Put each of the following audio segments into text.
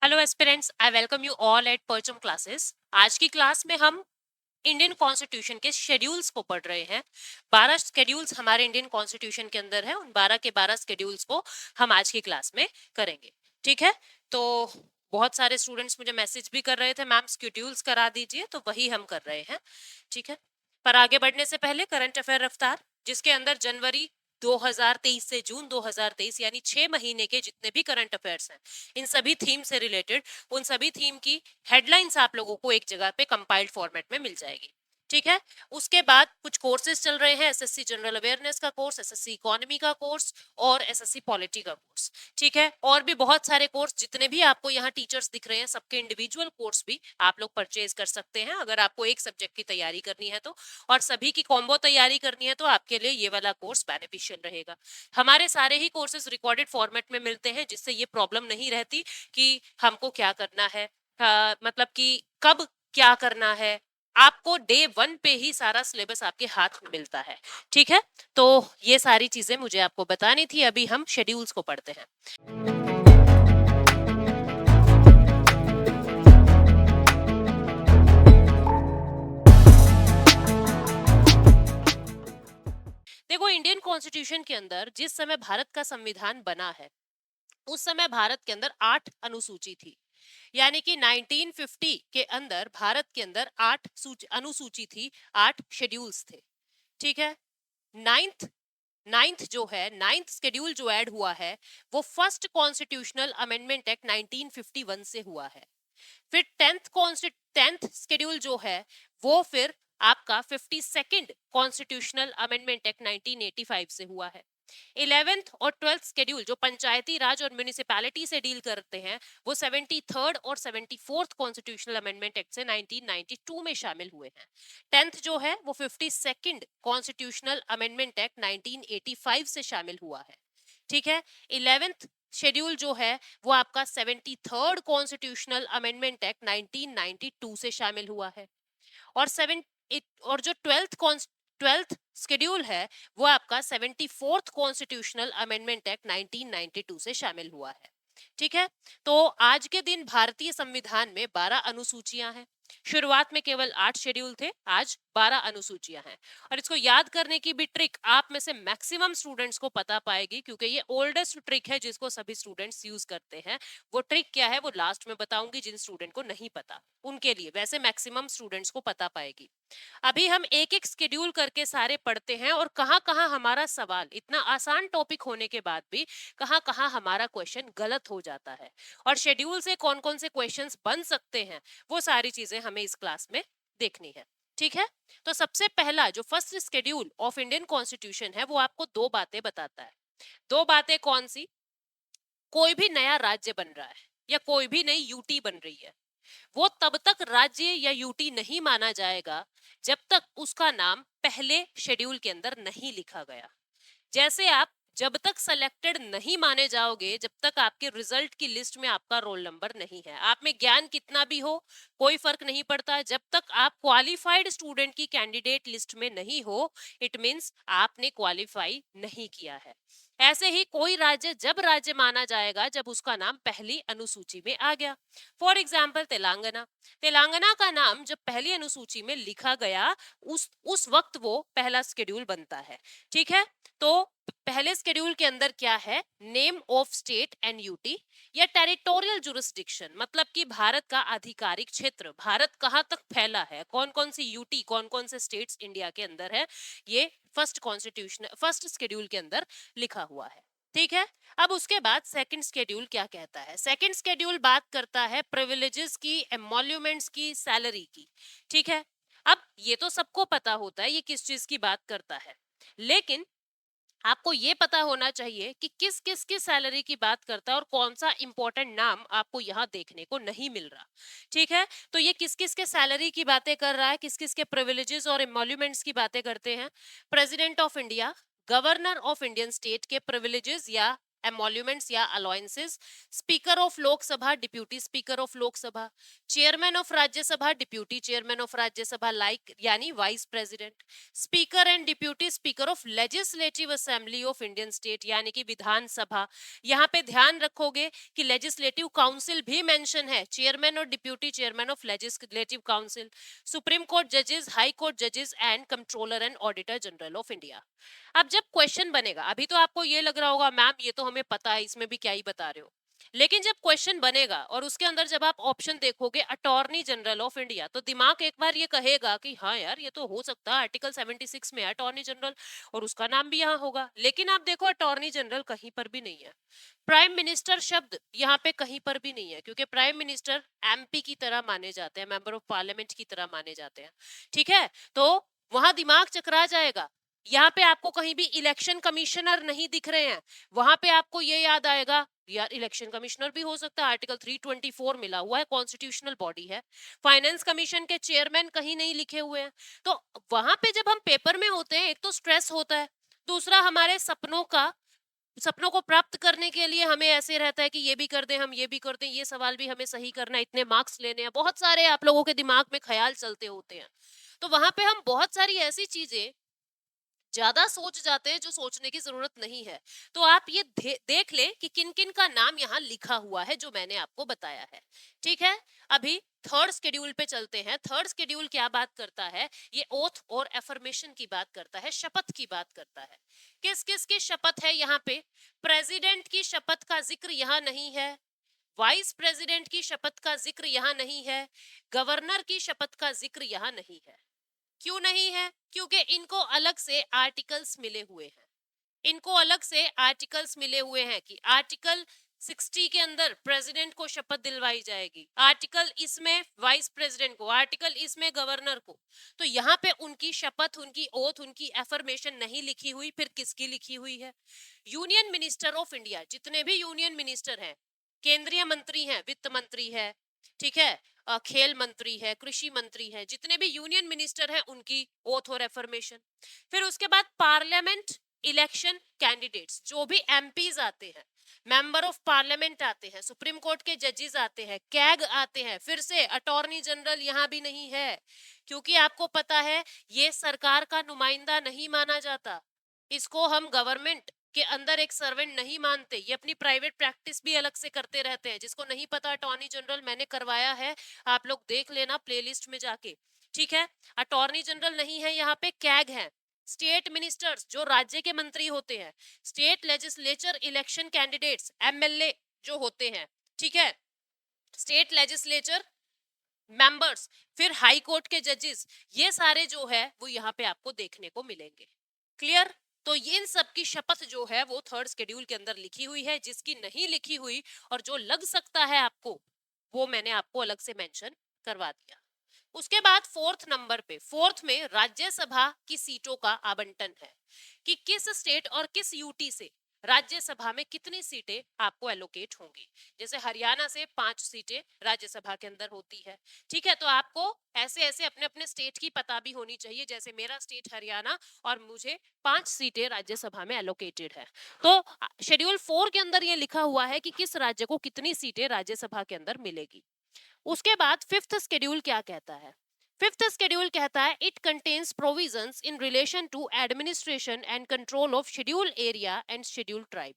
Hello aspirants, I welcome you all at परचम classes. आज की क्लास में हम इंडियन कॉन्स्टिट्यूशन के शेड्यूल्स को पढ़ रहे हैं। 12 शेड्यूल्स हमारे इंडियन कॉन्स्टिट्यूशन के अंदर है। उन 12 के 12 शेड्यूल्स को हम आज की क्लास में करेंगे। ठीक है, तो बहुत सारे स्टूडेंट्स मुझे मैसेज भी कर रहे थे, मैम शेड्यूल्स करा दीजिए, तो वही हम कर रहे हैं। ठीक है, पर आगे बढ़ने से पहले करंट अफेयर रफ्तार, जिसके अंदर जनवरी 2023 से जून 2023 यानी 6 महीने के जितने भी करंट अफेयर्स हैं, इन सभी थीम से रिलेटेड उन सभी थीम की हेडलाइंस आप लोगों को एक जगह पे कंपाइल्ड फॉर्मेट में मिल जाएगी। ठीक है, उसके बाद कुछ कोर्सेज चल रहे हैं, एसएससी जनरल अवेयरनेस का कोर्स, एसएससी इकोनॉमी का कोर्स और एसएससी पॉलिटी का कोर्स। ठीक है, और भी बहुत सारे कोर्स, जितने भी आपको यहाँ टीचर्स दिख रहे हैं सबके इंडिविजुअल कोर्स भी आप लोग परचेज कर सकते हैं अगर आपको एक सब्जेक्ट की तैयारी करनी है तो। और सभी की कॉम्बो तैयारी करनी है तो आपके लिए ये वाला कोर्स बेनिफिशियल रहेगा। हमारे सारे ही कोर्सेज रिकॉर्डेड फॉर्मेट में मिलते हैं, जिससे ये प्रॉब्लम नहीं रहती कि हमको क्या करना है, मतलब कि कब क्या करना है। आपको डे 1 पे ही सारा सिलेबस आपके हाथ में मिलता है। ठीक है, तो ये सारी चीजें मुझे आपको बतानी थी। अभी हम शेड्यूल्स को पढ़ते हैं। देखो, इंडियन कॉन्स्टिट्यूशन के अंदर जिस समय भारत का संविधान बना है, उस समय भारत के अंदर 8 अनुसूची थी। यानी कि 1950 के अंदर भारत के अंदर 8 अनुसूची थी, 8 शेड्यूल्स थे। ठीक है, नाइन्थ नाइन्थ जो है, नाइन्थ शेड्यूल जो ऐड हुआ है, वो फर्स्ट कॉन्स्टिट्यूशनल अमेंडमेंट एक्ट 1951 से हुआ है। फिर टेंथ शेड्यूल जो है, वो फिर आपका 52nd कॉन्स्टिट्यूशनल अमेंडमेंट एक्ट 1985 से हुआ है। 11th और 12th शेड्यूल जो पंचायती राज और म्यूनिसिपैलिटी से डील करते हैं, वो 73rd और 74th कॉन्स्टिट्यूशनल अमेंडमेंट एक्ट से 1992 में शामिल हुए हैं। 10th जो है वो 52nd कॉन्स्टिट्यूशनल अमेंडमेंट एक्ट 1985 से शामिल हुआ है। ठीक है, 11th शेड्यूल जो है वो आपका 73rd कॉन्स्टिट्यूशनल अमेंडमेंट एक्ट 1992 से शामिल हुआ है। और और जो 12th शेड्यूल है, वो आपका 74th कॉन्स्टिट्यूशनल अमेंडमेंट एक्ट 1992 से शामिल हुआ है। ठीक है, तो आज के दिन भारतीय संविधान में 12 अनुसूचियां हैं। शुरुआत में केवल 8 शेड्यूल थे, आज 12 अनुसूचियां हैं। और इसको याद करने की भी ट्रिक आप में से मैक्सिमम स्टूडेंट्स को पता पाएगी, क्योंकि ये ओल्डेस्ट ट्रिक है जिसको सभी स्टूडेंट्स यूज करते हैं। वो ट्रिक क्या है वो लास्ट में बताऊंगी, जिन स्टूडेंट को नहीं पता उनके लिए, वैसे मैक्सिमम स्टूडेंट्स को पता पाएगी। अभी हम एक एक शेड्यूल करके सारे पढ़ते हैं, और कहाँ कहाँ हमारा सवाल, इतना आसान टॉपिक होने के बाद भी कहाँ कहाँ हमारा क्वेश्चन गलत हो जाता है, और शेड्यूल से कौन कौन से क्वेश्चंस बन सकते हैं, वो सारी चीजें हमें इस क्लास में देखनी है। ठीक है, तो सबसे पहला जो first schedule of Indian constitution है, वो आपको दो बातें बताता है। दो बातें कौन सी? कोई भी नया राज्य बन रहा है या कोई भी नई यूटी बन रही है, वो तब तक राज्य या यूटी नहीं माना जाएगा जब तक उसका नाम पहले शेड्यूल के अंदर नहीं लिखा गया। जैसे आप जब तक सेलेक्टेड नहीं माने जाओगे, जब तक आपके रिजल्ट की लिस्ट में आपका रोल नंबर नहीं है, आप में ज्ञान कितना भी हो कोई फर्क नहीं पड़ता, जब तक आप क्वालिफाइड स्टूडेंट की कैंडिडेट लिस्ट में नहीं हो, इट मींस आपने क्वालिफाई नहीं किया है। ऐसे ही कोई राज्य जब राज्य माना जाएगा जब उसका नाम पहली अनुसूची में आ गया। फॉर एग्जाम्पल तेलंगाना, तेलंगाना का नाम जब पहली अनुसूची में लिखा गया, उस वक्त वो पहला शेड्यूल बनता है। ठीक है, तो पहले शेड्यूल के अंदर क्या है? Name of state and UT या टेरिटोरियल जुरिस्डिक्शन, मतलब कि भारत का आधिकारिक क्षेत्र, भारत कहां तक फैला है, कौन कौन सी यूटी, कौन कौन से स्टेट्स इंडिया के अंदर है, ये फर्स्ट शेड्यूल के अंदर लिखा हुआ है। ठीक है, अब उसके बाद सेकंड शेड्यूल क्या कहता है? सेकंड शेड्यूल बात करता है प्रिविलेजेस की, एमोल्यूमेंट्स की, सैलरी की। ठीक है, अब ये तो सबको पता होता है ये किस चीज की बात करता है, लेकिन आपको ये पता होना चाहिए कि किस किस की सैलरी की बात करता है और कौन सा इंपॉर्टेंट नाम आपको यहाँ देखने को नहीं मिल रहा। ठीक है, तो ये किस किस के सैलरी की बातें कर रहा है, किस किस के प्रिविलेजेस और एमोल्यूमेंट्स की बातें करते हैं? President of India, governor of Indian state के प्रिविलेजेस या एमोल्यूमेंट्स या allowances, speaker of Lok Sabha, deputy speaker of Lok Sabha, chairman of Rajya Sabha, deputy chairman of Rajya Sabha like यानी vice president, speaker and deputy speaker of legislative assembly of Indian state यानी कि विधानसभा। यहाँ पे ध्यान रखोगे कि लेजिस्लेटिव काउंसिल भी मेंशन है, चेयरमैन और deputy chairman of legislative council, supreme court जजेस, हाई कोर्ट जजेस and controller and auditor general of India. अब जब क्वेश्चन बनेगा, अभी तो आपको ये लग रहा होगा मैम ये तो हमें पता है, इसमें भी क्या ही बता रहे हो, लेकिन जब क्वेश्चन बनेगा और उसके अंदर जब आप ऑप्शन देखोगे अटॉर्नी जनरल ऑफ इंडिया, तो दिमाग एक बार ये कहेगा कि हाँ यार ये तो हो सकता है, आर्टिकल 76 में अटॉर्नी जनरल और उसका नाम भी यहाँ होगा। लेकिन आप देखो अटॉर्नी जनरल कहीं पर भी नहीं है, प्राइम मिनिस्टर शब्द यहाँ पे कहीं पर भी नहीं है, क्योंकि प्राइम मिनिस्टर एमपी की तरह माने जाते हैं, मेंबर ऑफ पार्लियामेंट की तरह माने जाते हैं। ठीक है, तो वहां दिमाग चकरा जाएगा। यहाँ पे आपको कहीं भी इलेक्शन कमिश्नर नहीं दिख रहे हैं, वहां पे आपको ये याद आएगा यार इलेक्शन कमिश्नर भी हो सकता है, आर्टिकल 324 मिला हुआ है, कॉन्स्टिट्यूशनल बॉडी है। फाइनेंस कमीशन के चेयरमैन कहीं नहीं लिखे हुए हैं। तो वहां पे जब हम पेपर में होते हैं, एक तो स्ट्रेस होता है, दूसरा हमारे सपनों को प्राप्त करने के लिए हमें ऐसे रहता है कि ये भी कर दें, हम ये भी कर दें, ये सवाल भी हमें सही करना है, इतने मार्क्स लेने हैं, बहुत सारे आप लोगों के दिमाग में ख्याल चलते होते हैं। तो वहां पे हम बहुत सारी ऐसी चीजें ज्यादा सोच जाते हैं जो सोचने की जरूरत नहीं है। तो आप ये देख ले कि किन किन का नाम यहाँ लिखा हुआ है जो मैंने आपको बताया है। ठीक है, अभी थर्ड शेड्यूल पे चलते हैं। थर्ड शेड्यूल क्या बात करता है, ये ओथ और एफर्मेशन की बात करता है, शपथ की बात करता है। किस किस की शपथ है यहाँ पे, प्रेसिडेंट की शपथ का जिक्र यहाँ नहीं है, वाइस प्रेसिडेंट की शपथ का जिक्र यहाँ नहीं है, गवर्नर की शपथ का जिक्र यहाँ नहीं है। क्यों नहीं है, क्योंकि इनको अलग से आर्टिकल्स मिले हुए हैं, इनको अलग से आर्टिकल्स मिले हुए हैं कि आर्टिकल 60 के अंदर प्रेसिडेंट को शपथ दिलवाई जाएगी, आर्टिकल इसमें वाइस प्रेसिडेंट को, आर्टिकल इसमें गवर्नर को। तो यहाँ पे उनकी शपथ, उनकी ओथ, उनकी एफर्मेशन नहीं लिखी हुई, फिर किसकी लिखी हुई है, यूनियन मिनिस्टर ऑफ इंडिया, जितने भी यूनियन मिनिस्टर हैं, केंद्रीय मंत्री हैं, वित्त मंत्री है, ठीक है, खेल मंत्री है, कृषि मंत्री है, जितने भी यूनियन मिनिस्टर हैं उनकी ओथ और एफर्मेशन। फिर उसके बाद पार्लियामेंट इलेक्शन कैंडिडेट्स, जो भी एमपीज आते हैं, मेंबर ऑफ पार्लियामेंट आते हैं, सुप्रीम कोर्ट के जजेस आते हैं, कैग आते हैं, फिर से अटॉर्नी जनरल यहाँ भी नहीं है, क्योंकि आपको पता है ये सरकार का नुमाइंदा नहीं माना जाता, इसको हम गवर्नमेंट के अंदर एक सर्वेंट नहीं मानते, ये अपनी प्राइवेट प्रैक्टिस भी अलग से करते रहते हैं। जिसको नहीं पता अटॉर्नी जनरल मैंने करवाया है, आप लोग देख लेना प्लेलिस्ट में जाके। ठीक है, अटॉर्नी जनरल नहीं है यहाँ पे, कैग है, स्टेट मिनिस्टर्स जो राज्य के मंत्री होते हैं, state legislature election candidates MLA जो होते हैं, ठीक है, स्टेट लेजिस्लेचर मेंबर्स, फिर हाई कोर्ट के जजेस, ये सारे जो है वो यहाँ पे आपको देखने को मिलेंगे। क्लियर, तो इन सब की शपथ जो है वो थर्ड शेड्यूल के अंदर लिखी हुई है, जिसकी नहीं लिखी हुई और जो लग सकता है आपको वो मैंने आपको अलग से मेंशन करवा दिया। उसके बाद फोर्थ नंबर पे, फोर्थ में राज्यसभा की सीटों का आवंटन है कि किस स्टेट और किस यूटी से राज्यसभा में कितनी सीटें आपको एलोकेट होंगी। जैसे हरियाणा से 5 सीटें राज्यसभा के अंदर होती है। ठीक है, तो आपको ऐसे ऐसे अपने अपने स्टेट की पता भी होनी चाहिए, जैसे मेरा स्टेट हरियाणा और मुझे 5 सीटें राज्यसभा में एलोकेटेड है। तो शेड्यूल 4 के अंदर ये लिखा हुआ है कि किस राज्य को कितनी सीटें राज्यसभा के अंदर मिलेगी। उसके बाद फिफ्थ शेड्यूल क्या कहता है, फिफ्थ शेड्यूल कहता है it contains provisions in relation to administration and control of schedule area and schedule tribe.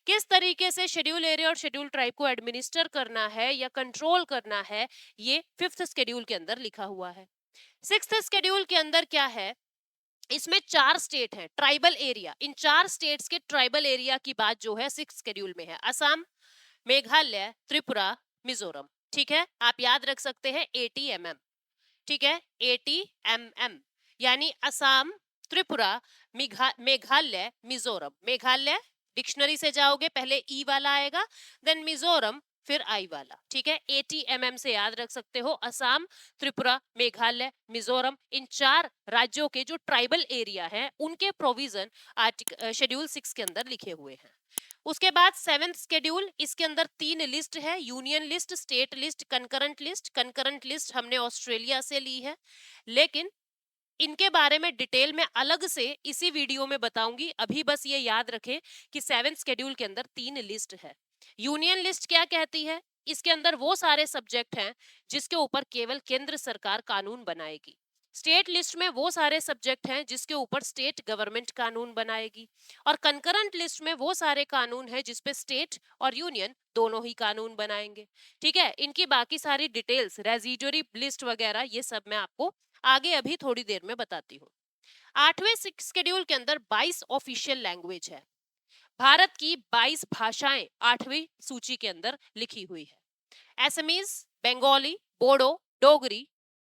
किस तरीके से शेड्यूल एरिया और शेड्यूल ट्राइब को एडमिनिस्टर करना है या कंट्रोल करना है, ये फिफ्थ शेड्यूल के अंदर लिखा हुआ है। सिक्स्थ शेड्यूल के अंदर क्या है, इसमें 4 स्टेट हैं ट्राइबल एरिया, इन 4 स्टेट्स के ट्राइबल एरिया की बात जो है सिक्स्थ शेड्यूल में है, असम, मेघालय, त्रिपुरा, मिजोरम। ठीक है, आप याद रख सकते हैं ATMM। ठीक है, ATMM यानी असम, त्रिपुरा, मेघालय, मिजोरम। मेघालय डिक्शनरी से जाओगे पहले ई वाला आएगा, देन मिजोरम, फिर आई वाला। ठीक है, ATMM से याद रख सकते हो, असम, त्रिपुरा, मेघालय, मिजोरम, इन 4 राज्यों के जो ट्राइबल एरिया है उनके प्रोविजन आर्टिकल शेड्यूल 6 के अंदर लिखे हुए हैं। उसके बाद 7th शेड्यूल, इसके अंदर 3 लिस्ट है, union list, state list, concurrent list. Concurrent list हमने ऑस्ट्रेलिया से ली है, लेकिन इनके बारे में डिटेल में अलग से इसी वीडियो में बताऊंगी। अभी बस ये याद रखें कि 7th शेड्यूल के अंदर 3 लिस्ट है। यूनियन लिस्ट क्या कहती है? इसके अंदर वो सारे सब्जेक्ट हैं जिसके ऊपर केवल केंद्र सरकार कानून बनाएगी। स्टेट लिस्ट में वो सारे सब्जेक्ट हैं जिसके ऊपर स्टेट गवर्नमेंट कानून बनाएगी। और कंकरेंट लिस्ट में वो सारे कानून हैं जिसपे स्टेट और यूनियन दोनों ही कानून बनाएंगे। ठीक है, इनकी बाकी सारी डिटेल्स, रेजिडरी लिस्ट वगैरह, ये सब मैं आपको आगे अभी थोड़ी देर में बताती हूँ। 8वें शेड्यूल के अंदर 22 ऑफिशियल लैंग्वेज है। भारत की 22 भाषाएं 8वीं सूची के अंदर लिखी हुई है। असमीज, बंगाली, बोडो, डोगरी,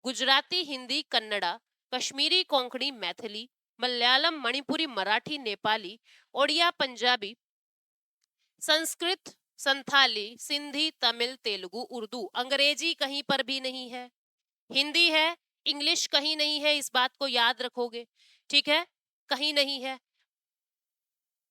गुजराती, हिंदी, कन्नड़ा, कश्मीरी, कोंकणी, मैथिली, मलयालम, मणिपुरी, मराठी, नेपाली, ओडिया, पंजाबी, संस्कृत, संथाली, सिंधी, तमिल, तेलुगु, उर्दू। अंग्रेजी कहीं पर भी नहीं है। हिंदी है, इंग्लिश कहीं नहीं है, इस बात को याद रखोगे। ठीक है, कहीं नहीं है।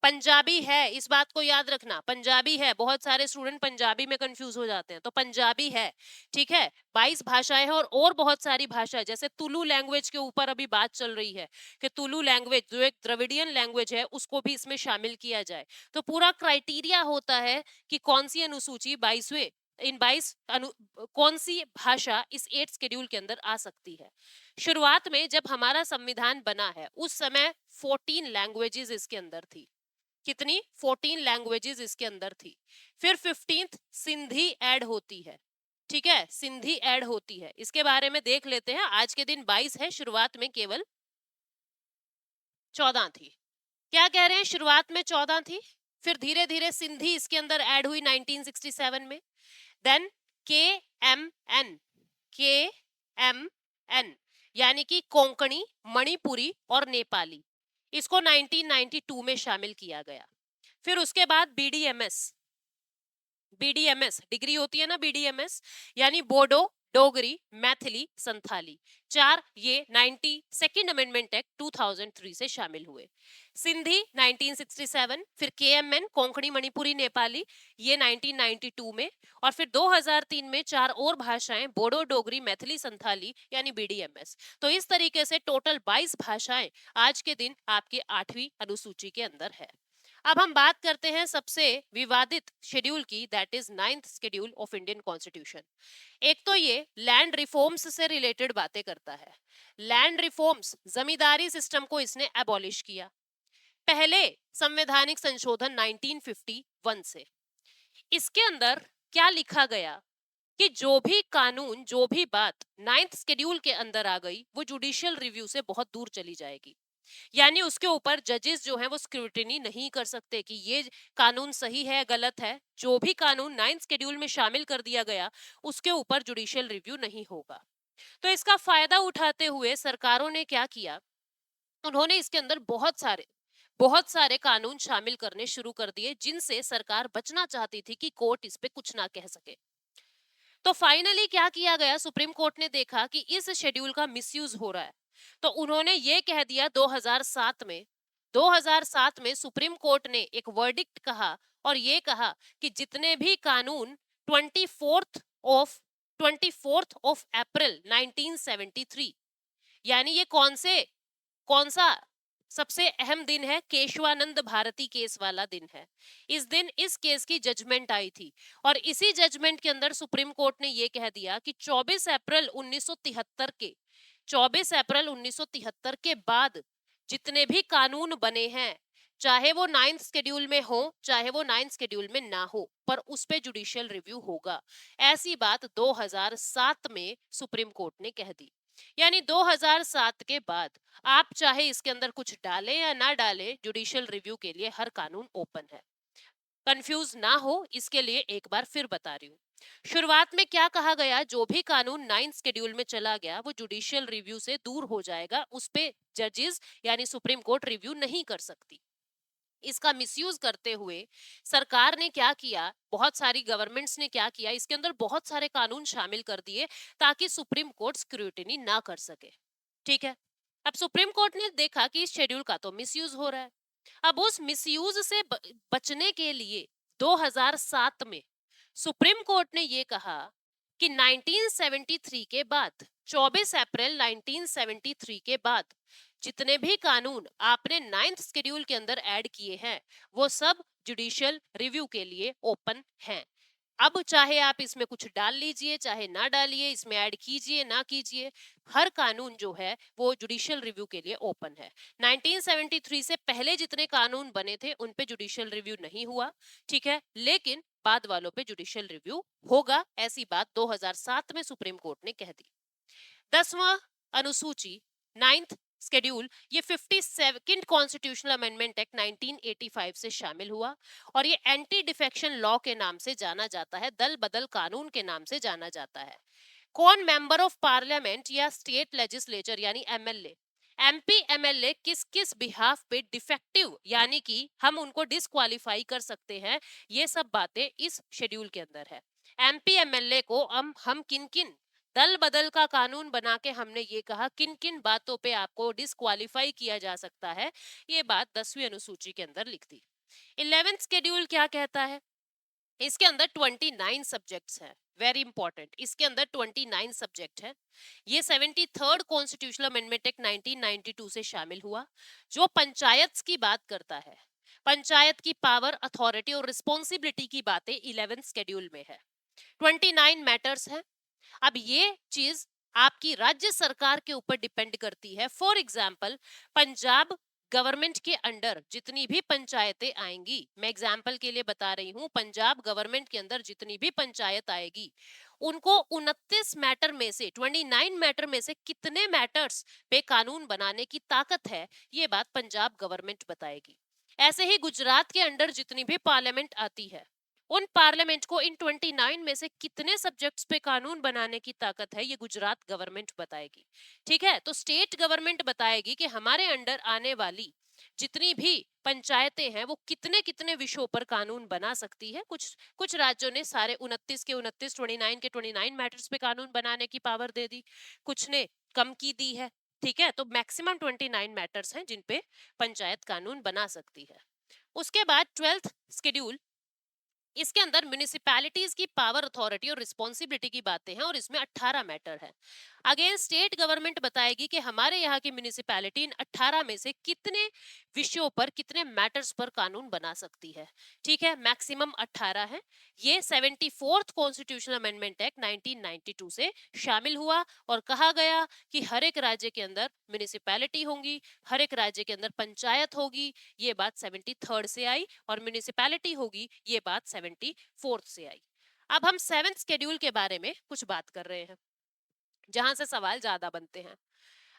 पंजाबी है, इस बात को याद रखना, पंजाबी है। बहुत सारे स्टूडेंट पंजाबी में कंफ्यूज हो जाते हैं, तो पंजाबी है। ठीक है, 22 भाषाएं हैं। और बहुत सारी भाषाएं, जैसे तुलु लैंग्वेज के ऊपर अभी बात चल रही है कि तुलु लैंग्वेज जो एक द्रविडियन लैंग्वेज है उसको भी इसमें शामिल किया जाए। तो पूरा क्राइटेरिया होता है कि कौन सी अनुसूची 22वें इन 22 कौन सी भाषा इस 8th शेड्यूल के अंदर आ सकती है। शुरुआत में जब हमारा संविधान बना है उस समय 14 लैंग्वेजेस इसके अंदर थी। कितनी? 14 लैंग्वेजेस इसके अंदर थी। फिर 15th सिंधी ऐड होती है। ठीक है, सिंधी ऐड होती है। इसके बारे में देख लेते हैं। आज के दिन 22 है, शुरुआत में केवल 14 थी। क्या कह रहे हैं? शुरुआत में 14 थी, फिर धीरे धीरे सिंधी इसके अंदर ऐड हुई 1967 में। देन के एम एन यानी कि कोंकणी, मणिपुरी और नेपाली, इसको 1992 में शामिल किया गया। फिर उसके बाद बीडीएमएस डिग्री होती है ना, बीडीएमएस यानी बोडो, डोगरी, मैथिली, संथाली, 4 ये 92nd अमेंडमेंट एक्ट 2003 से शामिल हुए। सिंधी 1967, फिर केएमएन कोंकणी मणिपुरी नेपाली ये 1992 में, और फिर 2003 में 4 और भाषाएं बोडो, डोगरी, मैथिली, संथाली यानी बीडीएमएस। तो इस तरीके से टोटल 22 भाषाएं आज के दिन आपके 8वीं अनुसूची के अंदर है। अब हम बात करते हैं सबसे विवादित शेड्यूल की, that is 9th schedule of Indian constitution. एक तो ये लैंड रिफॉर्म्स से रिलेटेड बातें करता है। लैंड रिफॉर्म्स, जमींदारी सिस्टम को इसने एबॉलिश किया पहले संवैधानिक संशोधन 1951 से। इसके अंदर क्या लिखा गया कि जो भी कानून, जो भी बात 9th शेड्यूल के अंदर आ गई वो जुडिशियल रिव्यू से बहुत दूर चली जाएगी। यानी उसके ऊपर जजेस जो हैं वो स्क्रूटिनी नहीं कर सकते कि ये कानून सही है गलत है। जो भी कानून 9th शेड्यूल में शामिल कर दिया गया उसके ऊपर जुडिशियल रिव्यू नहीं होगा। तो इसका फायदा उठाते हुए सरकारों ने क्या किया, उन्होंने इसके अंदर बहुत सारे कानून शामिल करने शुरू कर दिए जिनसे सरकार बचना चाहती थी कि कोर्ट इस पे कुछ ना कह सके। तो फाइनली क्या किया गया, सुप्रीम कोर्ट ने देखा कि इस शेड्यूल का मिसयूज हो रहा है, तो उन्होंने ये कह दिया 2007 में सुप्रीम कोर्ट ने एक वर्डिक्ट कहा और ये कहा कि जितने भी कानून 24th ऑफ अप्रैल 1973, यानी ये कौन सा सबसे अहम दिन है, केशवानंद भारती केस वाला दिन है। इस दिन इस केस की जजमेंट आई थी और इसी जजमेंट के अंदर सुप्रीम कोर्ट ने यह कह दिया कि 24 अप्रैल 1973 के बाद जितने भी कानून बने हैं, चाहे वो 9th शेड्यूल में हो चाहे वो 9th शेड्यूल में ना हो, पर उस पे जुडिशियल रिव्यू होगा। ऐसी बात 2007 में सुप्रीम कोर्ट ने कह दी। यानी 2007 के बाद आप चाहे इसके अंदर कुछ डालें या ना डालें, जुडिशियल रिव्यू के लिए हर कानून ओपन है। कंफ्यूज ना हो इसके लिए एक बार फिर बता रही हूँ। शुरुआत में क्या कहा गया, जो भी कानून 9th शेड्यूल में चला गया वो जुडिशियल रिव्यू से दूर हो जाएगा, उस पे जजेस यानी सुप्रीम कोर्ट रिव्यू नहीं कर सकती। इसका मिसयूज करते हुए सरकार ने क्या किया, बहुत सारी गवर्नमेंट्स ने क्या किया, इसके अंदर बहुत सारे कानून शामिल कर दिए ताकि सुप्रीम कोर्ट स्क्रूटिनी ना कर सके। ठीक है, अब सुप्रीम कोर्ट ने देखा कि इस शेड्यूल का तो मिसयूज हो रहा है। अब उस मिसयूज से बचने के लिए 2007 में सुप्रीम कोर्ट ने यह कहा कि 1973 के बाद 24 अप्रैल 1973 के बाद जितने भी कानून आपने 9th शेड्यूल के अंदर ऐड किए हैं वो सब जुडिशियल रिव्यू के लिए ओपन हैं। अब चाहे आप इसमें कुछ डाल लीजिए चाहे ना डालिए, इसमें ऐड कीजिए ना कीजिए, हर कानून जो है वो जुडिशियल रिव्यू के लिए ओपन है। 1973 से पहले जितने कानून बने थे उन पे जुडिशियल रिव्यू नहीं हुआ, ठीक है, लेकिन बाद वालों पे जुडिशियल रिव्यू होगा, ऐसी बात 2007 में सुप्रीम कोर्ट ने कह दी। 10वां अनुसूची 9th शेड्यूल ये 52nd कॉन्स्टिट्यूशनल अमेंडमेंट एक्ट 1985 से शामिल हुआ और ये एंटी डिफेक्शन लॉ के नाम से जाना जाता है, दल बदल कानून के नाम से जाना जाता है। कौन मेंबर ऑफ पार्लियामेंट या स्टेट लेजिस्लेचर यानी एमएलए, एमपी एमएलए किस किस बिहाफ पे डिफेक्टिव यानी कि हम उनको डिस्क्वालीफाई कर सकते हैं, ये सब बातें इस शेड्यूल के अंदर है। एमपी एमएलए को हम किन किन दल बदल का कानून बना के हमने ये कहा किन किन बातों पे आपको डिस्क्वालीफाई किया जा सकता है, ये बात 10वीं अनुसूची के अंदर लिख दी। 11th शेड्यूल क्या कहता है, इसके अंदर 29 सब्जेक्ट्स हैं, वेरी इंपॉर्टेंट, इसके अंदर 29 सब्जेक्ट है। ये 73rd कॉन्स्टिट्यूशनल अमेंडमेंट एक्ट 1992 से शामिल हुआ, जो पंचायत की बात करता है। पंचायत की पावर, अथॉरिटी और रिस्पॉन्सिबिलिटी की बातें 11th शेड्यूल में है। 29 मैटर्स हैं। अब ये चीज आपकी राज्य सरकार के ऊपर डिपेंड करती है। फॉर एग्जाम्पल, पंजाब गवर्नमेंट के अंडर जितनी भी पंचायतें आएंगी, मैं एग्जाम्पल के लिए बता रही हूँ, पंजाब गवर्नमेंट के अंदर जितनी भी पंचायत आएगी उनको 29 मैटर में से 29 मैटर में से कितने मैटर्स पे कानून बनाने की ताकत है, ये बात पंजाब गवर्नमेंट बताएगी। ऐसे ही गुजरात के अंडर जितनी भी पार्लियामेंट आती है उन पार्लियामेंट को इन 29 में से कितने सब्जेक्ट्स पे कानून बनाने की ताकत है, ये गुजरात गवर्नमेंट बताएगी। ठीक है, तो स्टेट गवर्नमेंट बताएगी कि हमारे अंडर आने वाली जितनी भी पंचायतें हैं वो कितने कितने विषयों पर कानून बना सकती है। कुछ कुछ राज्यों ने सारे 29 के 29, 29 के 29 मैटर्स पे कानून बनाने की पावर दे दी, कुछ ने कम की दी है। ठीक है, तो मैक्सिमम 29 मैटर्स हैं जिन पे पंचायत कानून बना सकती है। उसके बाद 12th शेड्यूल, इसके अंदर म्युनिसिपैलिटीज की पावर, अथॉरिटी और रिस्पॉन्सिबिलिटी की बातें हैं और इसमें 18 मैटर है। अगेन स्टेट गवर्नमेंट बताएगी कि हमारे यहाँ की म्युनिसिपैलिटी इन 18 में से कितने विषयों पर, कितने मैटर्स पर कानून बना सकती है। ठीक है, मैक्सिमम 18 है। ये 74th कॉन्स्टिट्यूशनल अमेंडमेंट एक्ट 1992 से शामिल हुआ और कहा गया कि हर एक राज्य के अंदर म्युनिसिपैलिटी होंगी, हर एक राज्य के अंदर पंचायत होगी, ये बात 73rd से आई, और म्युनिसिपैलिटी होगी, ये बात 74th से आई। अब हम 7th शेड्यूल के बारे में कुछ बात कर रहे हैं जहां से सवाल ज्यादा बनते हैं।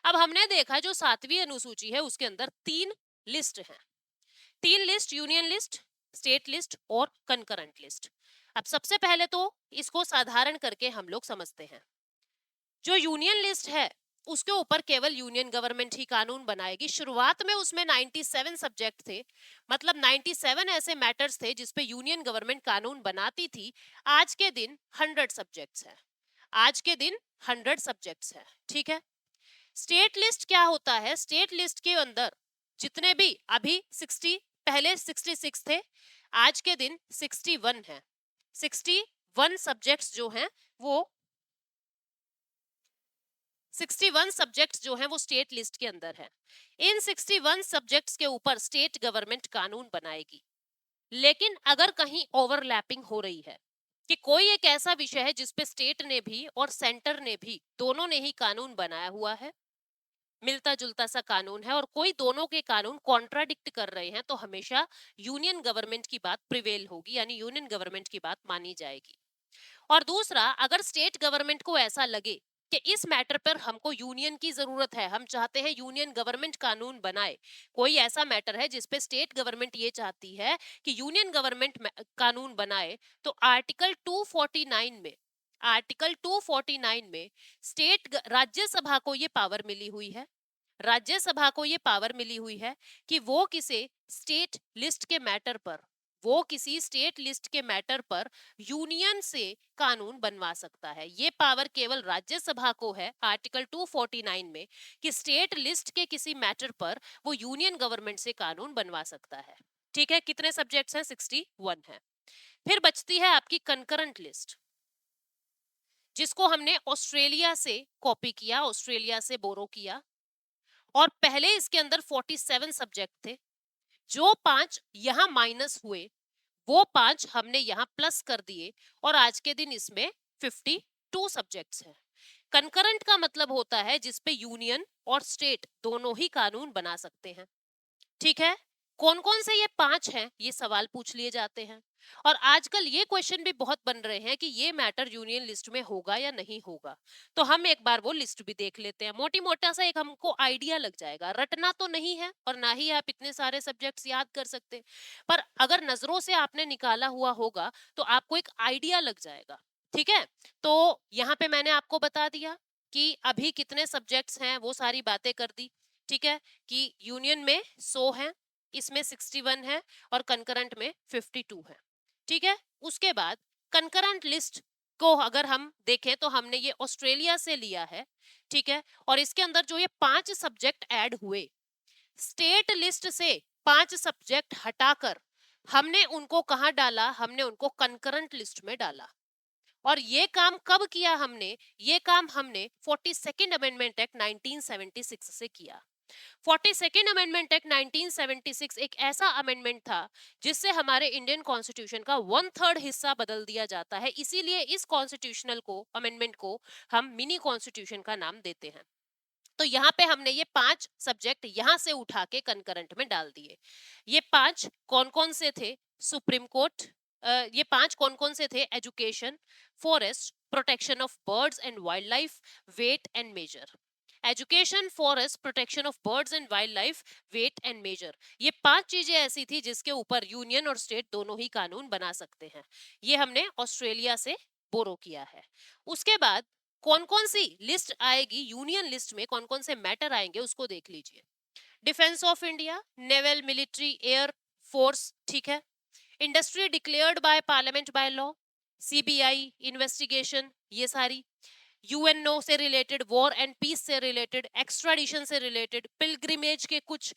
अब हमने देखा जो 7वीं अनुसूची है उसके अंदर 3 लिस्ट हैं, 3 list, union list, state list और कंकरेंट लिस्ट। अब सबसे पहले तो इसको साधारण करके हम लोग समझते हैं। जो यूनियन लिस्ट है उसके ऊपर केवल यूनियन गवर्नमेंट ही कानून बनाएगी। शुरुआत में उसमें 97 सब्जेक्ट थे, मतलब 97 ऐसे मैटर्स थे जिसपे यूनियन गवर्नमेंट कानून बनाती थी। आज के दिन 100 सब्जेक्ट्स हैं, आज के दिन 100 सब्जेक्ट्स हैं। ठीक है, स्टेट लिस्ट क्या होता है, स्टेट लिस्ट के अंदर जितने भी अभी 60, पहले 66 थे, आज के दिन 61 है। 61 सब्जेक्ट्स जो हैं वो 61 सब्जेक्ट्स जो हैं वो स्टेट लिस्ट के अंदर है। इन 61 सब्जेक्ट्स के ऊपर स्टेट गवर्नमेंट कानून बनाएगी। लेकिन अगर कहीं ओवरलैपिंग हो रही है कि कोई एक ऐसा विषय है जिसपे स्टेट ने भी और सेंटर ने भी, दोनों ने ही कानून बनाया हुआ है, मिलता जुलता सा कानून है, और कोई दोनों के कानून कॉन्ट्राडिक्ट कर रहे हैं, तो हमेशा यूनियन गवर्नमेंट की बात प्रिवेल होगी, यानी यूनियन गवर्नमेंट की बात मानी जाएगी। और दूसरा, अगर स्टेट गवर्नमेंट को ऐसा लगे कि इस मैटर पर हमको यूनियन की जरूरत है, हम चाहते हैं यूनियन गवर्नमेंट कानून बनाए, कोई ऐसा मैटर है जिसपे स्टेट गवर्नमेंट ये चाहती है कि यूनियन गवर्नमेंट कानून बनाए, तो आर्टिकल 249 में, आर्टिकल 249 में स्टेट राज्यसभा को ये पावर मिली हुई है, राज्यसभा को ये पावर मिली हुई है कि वो किसी स्टेट लिस्ट के मैटर पर, वो किसी स्टेट लिस्ट के मैटर पर यूनियन से कानून बनवा सकता है। ये पावर केवल राज्यसभा को है आर्टिकल 249 में, कि स्टेट लिस्ट के किसी मैटर पर वो यूनियन गवर्नमेंट से कानून बनवा सकता है। ठीक है, कितने सब्जेक्ट्स हैं, 61 है। फिर बचती है आपकी कंकरेंट लिस्ट। जिसको हमने ऑस्ट्रेलिया से कॉपी किया, ऑस्ट्रेलिया से बोरो किया। और पहले इसके अंदर 47 सब्जेक्ट थे, जो 5 यहाँ माइनस हुए वो 5 हमने यहाँ प्लस कर दिए, और आज के दिन इसमें 52 सब्जेक्ट्स हैं। कंकरेंट का मतलब होता है जिसपे यूनियन और स्टेट दोनों ही कानून बना सकते हैं। ठीक है, कौन कौन से ये 5 हैं, ये सवाल पूछ लिए जाते हैं। और आजकल ये क्वेश्चन भी बहुत बन रहे हैं कि ये मैटर यूनियन लिस्ट में होगा या नहीं होगा। तो हम एक बार वो लिस्ट भी देख लेते हैं, मोटी मोटा सा एक हमको आइडिया लग जाएगा। रटना तो नहीं है और ना ही आप इतने सारे सब्जेक्ट्स याद कर सकते, पर अगर नजरों से आपने निकाला हुआ होगा तो आपको एक आइडिया लग जाएगा। ठीक है, तो यहाँ पे मैंने आपको बता दिया कि अभी कितने सब्जेक्ट्स हैं, वो सारी बातें कर दी। ठीक है, कि यूनियन में 100 है, इसमें 61 है और कंकरेंट में 52 है। ठीक है, उसके बाद कंकरेंट लिस्ट को अगर हम देखें तो हमने ये ऑस्ट्रेलिया से लिया है। ठीक है, और इसके अंदर जो ये 5 सब्जेक्ट ऐड हुए, स्टेट लिस्ट से 5 सब्जेक्ट हटाकर हमने उनको कहाँ डाला, हमने उनको कंकरेंट लिस्ट में डाला। और ये काम कब किया हमने, ये काम हमने 42nd अमेंडमेंट एक्ट 1976 से किया। 42nd अमेंडमेंट एक्ट 1976 एक ऐसा अमेंडमेंट था जिससे हमारे इंडियन कॉन्स्टिट्यूशन का 1/3 हिस्सा बदल दिया जाता है। इसीलिए इस कॉन्स्टिट्यूशनल को अमेंडमेंट को हम मिनी कॉन्स्टिट्यूशन का नाम देते हैं। तो यहाँ पे हमने ये 5 सब्जेक्ट यहाँ से उठा के कंकरेंट में डाल दिए। ये 5 कौन कौन से थे, सुप्रीम कोर्ट, ये 5 कौन कौन से थे, education, forest, protection of birds and wild life, weight and measure. Education, forest, protection of birds and wild life, weight and measure, ये 5 चीजें ऐसी थी जिसके ऊपर यूनियन और स्टेट दोनों ही कानून बना सकते हैं। ये हमने ऑस्ट्रेलिया से बोरो किया है। उसके बाद कौन कौन सी लिस्ट आएगी, यूनियन लिस्ट में कौन कौन से मैटर आएंगे उसको देख लीजिए। Defence of India, naval, military, air force. ठीक है, industry declared by parliament by law, CBI investigation, ये सारी। यूएनओ से रिलेटेड, वॉर एंड पीस से रिलेटेड, एक्स्ट्राडिशन से रिलेटेड, पिलग्रिमेज के कुछ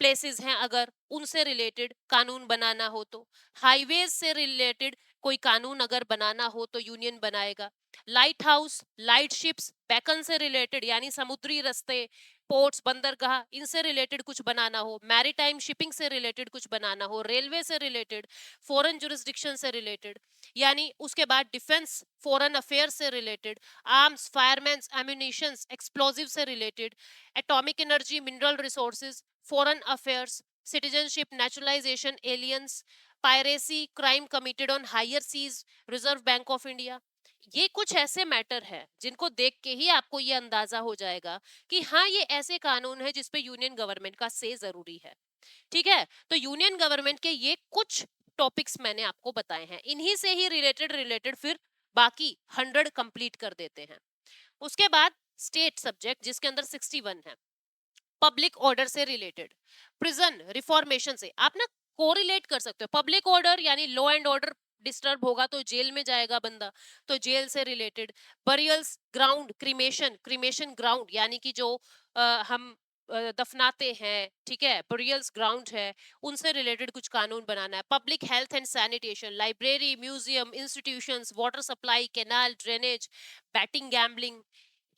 प्लेसेस हैं अगर उनसे रिलेटेड कानून बनाना हो तो, हाईवेज से रिलेटेड कोई कानून अगर बनाना हो तो यूनियन बनाएगा। Light house, light ships, bacon से रिलेटेड यानी समुद्री रास्ते, पोर्ट्स, बंदरगाह, इनसे रिलेटेड कुछ बनाना हो, मैरीटाइम शिपिंग से रिलेटेड कुछ बनाना हो, रेलवे से रिलेटेड, फॉरेन जुरिस्डिक्शन से रिलेटेड, यानी उसके बाद डिफेंस, फॉरेन अफेयर से related, arms, firearms, ammunitions, explosive से related, atomic energy, mineral resources, foreign affairs, citizenship, naturalisation, aliens, piracy, crime committed on high seas, reserve bank of India. ये कुछ ऐसे matter है जिनको देख के ही आपको ये अंदाजा हो जाएगा कि हाँ ये ऐसे कानून है जिसपे यूनियन गवर्नमेंट का से जरूरी है। ठीक है, तो यूनियन गवर्नमेंट के ये कुछ टॉपिक्स मैंने आपको बताए हैं, इन्हीं से ही रिलेटेड रिलेटेड फिर बाकी 100 कंप्लीट कर देते हैं। उसके बाद स्टेट सब्जेक्ट जिसके अंदर 61 है, पब्लिक ऑर्डर से रिलेटेड, प्रिजन रिफॉर्मेशन से आप ना कोरिलेट कर सकते हो। पब्लिक ऑर्डर यानी लॉ एंड ऑर्डर डिस्टर्ब होगा तो जेल में जाएगा बंदा, तो जेल से related. Burials ground, cremation, cremation ground यानी कि जो हम दफनाते हैं, ठीक है, बरियल्स ग्राउंड है, उनसे रिलेटेड कुछ कानून बनाना है। Public health and sanitation, library, museum, institutions, water supply, canal, drainage, betting, gambling,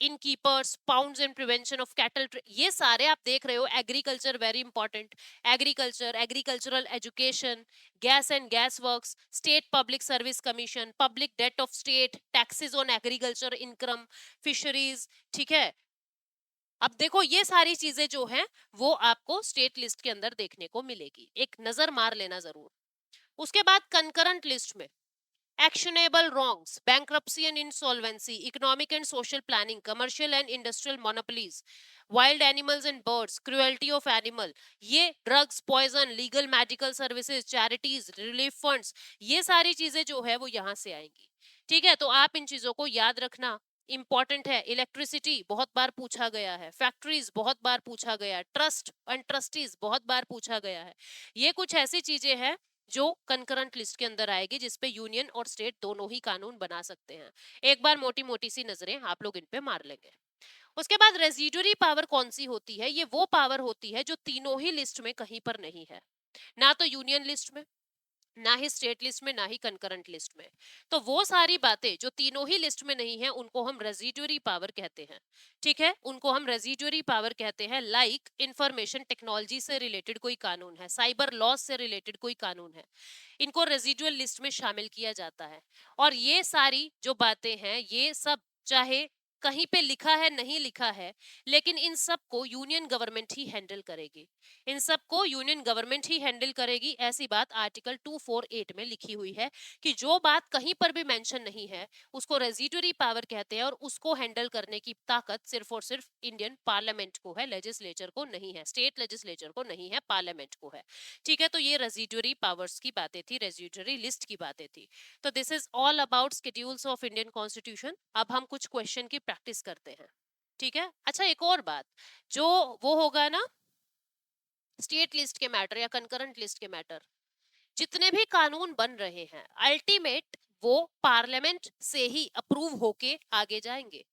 innkeepers, pounds and prevention of cattle, ये सारे आप देख रहे हो। Agriculture very important, agriculture, agricultural education, gas and gas works, state public service commission, public debt of state, taxes on agriculture income, fisheries. ठीक है, अब देखो ये सारी चीजें जो हैं वो आपको स्टेट लिस्ट के अंदर देखने को मिलेगी, एक नजर मार लेना जरूर। उसके बाद कंकरेंट लिस्ट में actionable wrongs, bankruptcy and insolvency, economic and social planning, commercial and industrial monopolies, wild animals and birds, cruelty of animal, ये drugs, poison, legal medical services, charities, relief funds, ये सारी चीजें जो है वो यहाँ से आएंगी। ठीक है, तो आप इन चीजों को याद रखना, इंपॉर्टेंट है। इलेक्ट्रिसिटी बहुत बार पूछा गया है, फैक्ट्रीज बहुत बार पूछा गया है, ट्रस्ट एंड ट्रस्टीज बहुत बार पूछा गया है। ये कुछ ऐसी चीजें हैं जो कंकरेंट लिस्ट के अंदर आएगी जिसपे यूनियन और स्टेट दोनों ही कानून बना सकते हैं। एक बार मोटी मोटी सी नजरें आप लोग इन पे मार लेंगे। उसके बाद रेजिडुअरी पावर कौन सी होती है, ये वो पावर होती है जो तीनों ही लिस्ट में कहीं पर नहीं है, ना तो यूनियन लिस्ट में, ना ही स्टेट लिस्ट में, ना ही कंकरेंट लिस्ट में। तो वो सारी बातें जो तीनों ही लिस्ट में नहीं है, उनको हम रेजिडुअरी पावर कहते हैं। ठीक है, उनको हम रेजिडुअरी पावर कहते हैं। लाइक इंफॉर्मेशन टेक्नोलॉजी से रिलेटेड कोई कानून है, साइबर लॉज से रिलेटेड कोई कानून है, इनको रेजिडुअल लिस्ट में शामिल किया जाता है। और ये सारी जो बातें हैं, ये सब चाहे कहीं पे लिखा है नहीं लिखा है, लेकिन इन सब को यूनियन गवर्नमेंट ही हैंडल करेगी। इन सब को यूनियन गवर्नमेंट ही हैंडल करेगी, ऐसी बात आर्टिकल 248 में लिखी हुई है कि जो बात कहीं पर भी मेंशन नहीं है, उसको रेजिडुअरी पावर कहते हैं, और उसको हैंडल करने की ताकत सिर्फ और सिर्फ इंडियन पार्लियामेंट को है, लेजिस्लेचर को नहीं है, स्टेट लेजिस्लेचर को नहीं है, पार्लियामेंट को है। ठीक है, तो ये रेजिडुअरी पावर्स की बातें थी, रेजिडुअरी लिस्ट की बातें थी। तो this is all about schedules of Indian constitution. अब हम कुछ क्वेश्चन की प्रैक्टिस करते हैं। ठीक है, अच्छा एक और बात, जो वो होगा ना स्टेट लिस्ट के मैटर या कंकरेंट लिस्ट के मैटर, जितने भी कानून बन रहे हैं, अल्टीमेट वो पार्लियामेंट से ही अप्रूव होके आगे जाएंगे।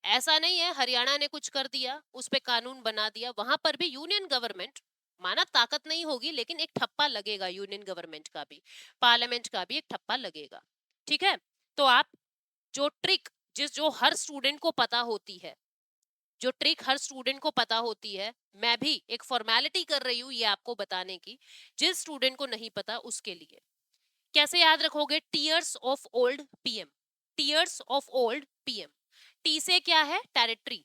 ऐसा नहीं है हरियाणा ने कुछ कर दिया, उस पे कानून बना दिया, वहां पर भी यूनियन गवर्नमेंट, माना ताकत नहीं होगी, लेकिन एक ठप्पा लगेगा यूनियन गवर्नमेंट का भी, पार्लियामेंट का भी एक ठप्पा लगेगा। ठीक है, तो आप जो ट्रिक जो हर स्टूडेंट को पता होती है, जो ट्रिक हर स्टूडेंट को पता होती है, मैं भी एक फॉर्मेलिटी कर रही हूँ ये आपको बताने की, जिस स्टूडेंट को नहीं पता उसके लिए। कैसे याद रखोगे? Tears of old PM, tears of old PM. T से क्या है? टेरिटरी,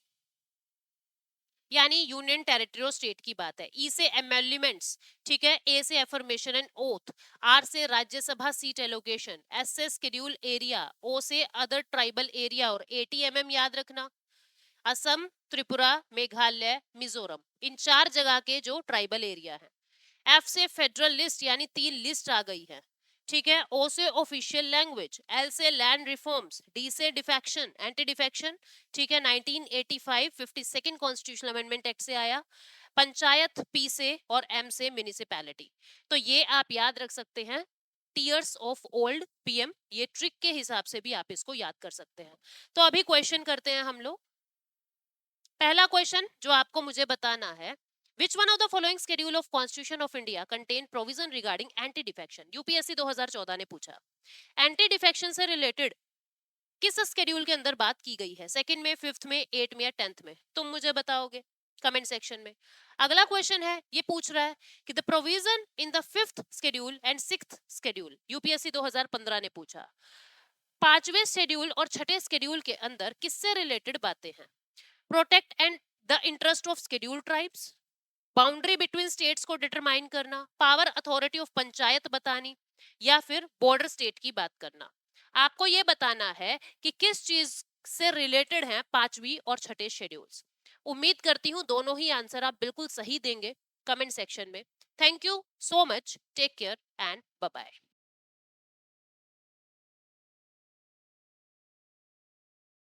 यानी यूनियन टेरिटरी और स्टेट की बात है। ई से एमेल्यूमेंट्स, ठीक है। ए से एफर्मेशन एंड ओथ, आर से राज्यसभा सीट एलोकेशन, एस से शेड्यूल एरिया, ओ से अदर ट्राइबल एरिया, और एटीएमएम याद रखना, असम, त्रिपुरा, मेघालय, मिजोरम, इन 4 जगह के जो ट्राइबल एरिया है। एफ से फेडरल लिस्ट, यानी 3 लिस्ट आ गई है। ठीक है। ओ से ऑफिशियल लैंग्वेज, एल से लैंड रिफॉर्म्स, डी से डिफेक्शन, एंटी डिफेक्शन, ठीक है, 1985 52nd कॉन्स्टिट्यूशनल अमेंडमेंट एक्ट से आया। पंचायत पी से, और एम से म्युनिसिपैलिटी। तो ये आप याद रख सकते हैं, टीयर्स ऑफ ओल्ड पीएम, ये ट्रिक के हिसाब से भी आप इसको याद कर सकते हैं। तो अभी क्वेश्चन करते हैं हम लोग। पहला क्वेश्चन जो आपको मुझे बताना है, Which one of the following schedule of Constitution of India contain provision regarding anti defection? UPSC 2014 ने पूछा। एंटी डिफेक्शन से रिलेटेड किस स्केड्यूल के अंदर बात की गई है? सेकंड में, फिफ्थ में, एट में या 10th में? तुम मुझे बताओगे कमेंट सेक्शन में। अगला क्वेश्चन है, ये पूछ रहा है कि the provision in the fifth schedule and sixth schedule, UPSC 2015 ने पूछा। पांचवें शेड्यूल और छठे शेड्यूल के अंदर किससे रिलेटेड बातें हैं? Protect and the interest of schedule tribes, boundary between states को डिटरमाइन करना, पावर अथॉरिटी ऑफ पंचायत बतानी, या फिर बॉर्डर स्टेट की बात करना। आपको यह बताना है कि किस चीज से रिलेटेड हैं पांचवी और छठे शेड्यूल्स। उम्मीद करती हूं दोनों ही आंसर आप बिल्कुल सही देंगे कमेंट सेक्शन में। Thank you so much, take care and bye bye.